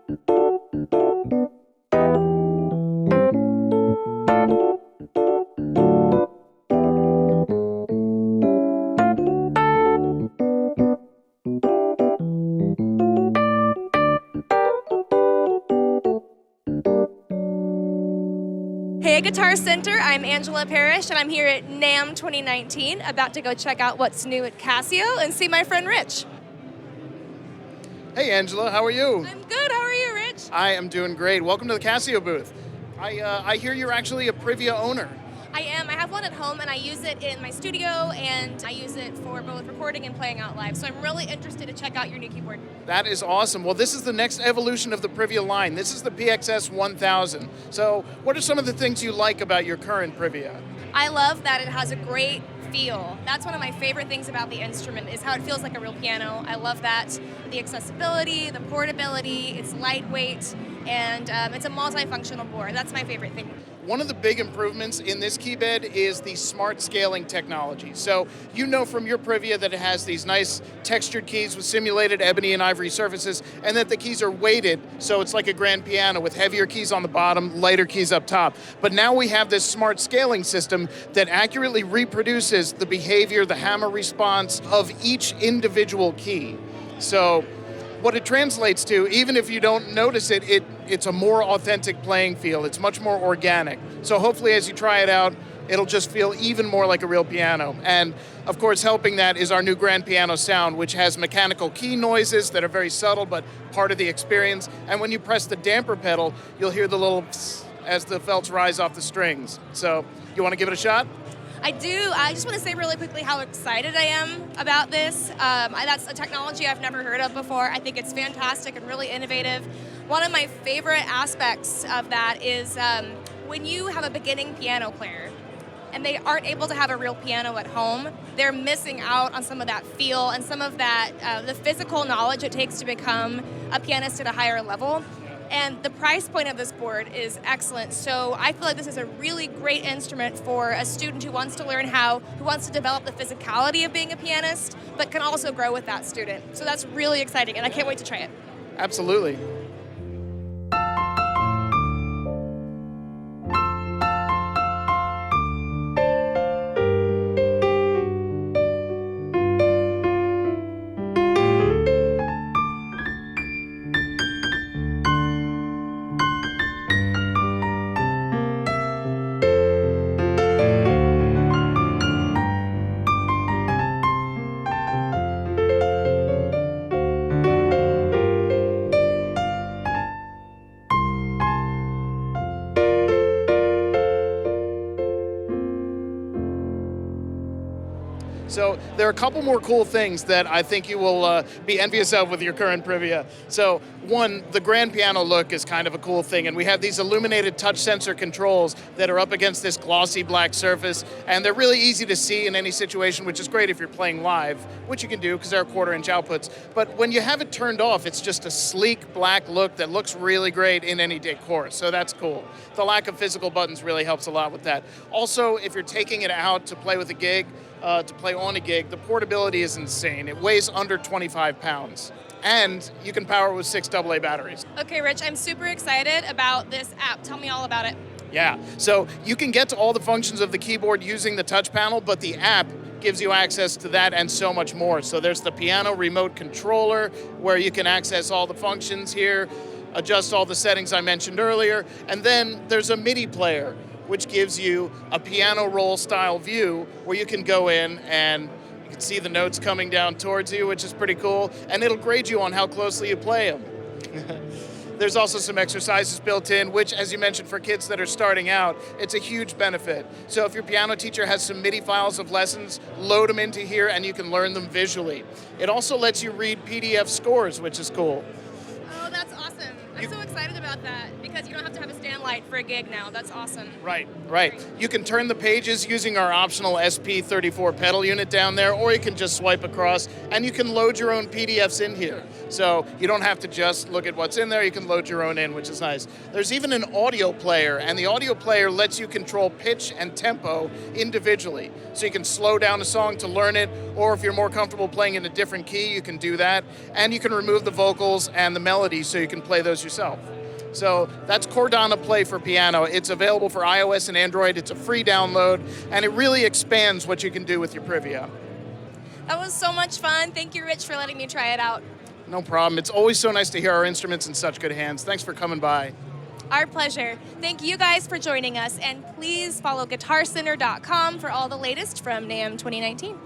Hey Guitar Center, I'm Angela Parrish and I'm here at NAMM 2019, about to go check out what's new at Casio and see my friend Rich. Hey Angela, how are you? I'm good, how are you, Rich? I am doing great. Welcome to the Casio booth. I hear you're actually a Privia owner. I am. I have one at home and I use it in my studio and I use it for both recording and playing out live. So I'm really interested to check out your new keyboard. That is awesome. Well, this is the next evolution of the Privia line. This is the PX-S1000. So what are some of the things you like about your current Privia? I love that it has a great feel. That's one of my favorite things about the instrument, is how it feels like a real piano. I love that. The accessibility, the portability, it's lightweight, and it's a multifunctional board. That's my favorite thing. One of the big improvements in this keybed is the smart scaling technology. So you know from your Privia that it has these nice textured keys with simulated ebony and ivory surfaces, and that the keys are weighted, so it's like a grand piano with heavier keys on the bottom, lighter keys up top. But now we have this smart scaling system that accurately reproduces the behavior, the hammer response of each individual key. So what it translates to, even if you don't notice it, it's a more authentic playing feel. It's much more organic. So hopefully as you try it out, it'll just feel even more like a real piano. And of course, helping that is our new grand piano sound, which has mechanical key noises that are very subtle, but part of the experience. And when you press the damper pedal, you'll hear the little psst as the felts rise off the strings. So you want to give it a shot? I do. I just want to say really quickly how excited I am about this. That's a technology I've never heard of before. I think it's fantastic and really innovative. One of my favorite aspects of that is when you have a beginning piano player and they aren't able to have a real piano at home, they're missing out on some of that feel and some of that, the physical knowledge it takes to become a pianist at a higher level. And the price point of this board is excellent. So I feel like this is a really great instrument for a student who wants to learn who wants to develop the physicality of being a pianist, but can also grow with that student. So that's really exciting, and I can't wait to try it. Absolutely. So there are a couple more cool things that I think you will be envious of with your current Privia. So one, the grand piano look is kind of a cool thing, and we have these illuminated touch sensor controls that are up against this glossy black surface, and they're really easy to see in any situation, which is great if you're playing live, which you can do because they're 1/4-inch outputs. But when you have it turned off, it's just a sleek black look that looks really great in any decor, so that's cool. The lack of physical buttons really helps a lot with that. Also, if you're taking it out to play with a gig, to play on a gig, the portability is insane. It weighs under 25 pounds. And you can power it with 6 AA batteries. Okay, Rich, I'm super excited about this app. Tell me all about it. Yeah, so you can get to all the functions of the keyboard using the touch panel, but the app gives you access to that and so much more. So there's the piano remote controller where you can access all the functions here, adjust all the settings I mentioned earlier, and then there's a Midi Player, which gives you a piano roll style view where you can go in and you can see the notes coming down towards you, which is pretty cool, and it'll grade you on how closely you play them. There's also some exercises built in, which, as you mentioned, for kids that are starting out, it's a huge benefit. So if your piano teacher has some MIDI files of lessons, load them into here and you can learn them visually. It also lets you read PDF scores, which is cool. Oh, that's awesome. I'm so excited about that because you don't have to have a stand light for a gig now. That's awesome. Right. You can turn the pages using our optional SP34 pedal unit down there, or you can just swipe across and you can load your own PDFs in here. So you don't have to just look at what's in there, you can load your own in, which is nice. There's even an audio player, and the audio player lets you control pitch and tempo individually. So you can slow down a song to learn it, or if you're more comfortable playing in a different key, you can do that. And you can remove the vocals and the melody so you can play those yourself. So that's Cordana Play for piano. It's available for iOS and Android. It's a free download, and it really expands what you can do with your Privia. That was so much fun. Thank you, Rich, for letting me try it out. No problem. It's always so nice to hear our instruments in such good hands. Thanks for coming by. Our pleasure. Thank you guys for joining us, and please follow guitarcenter.com for all the latest from NAMM 2019.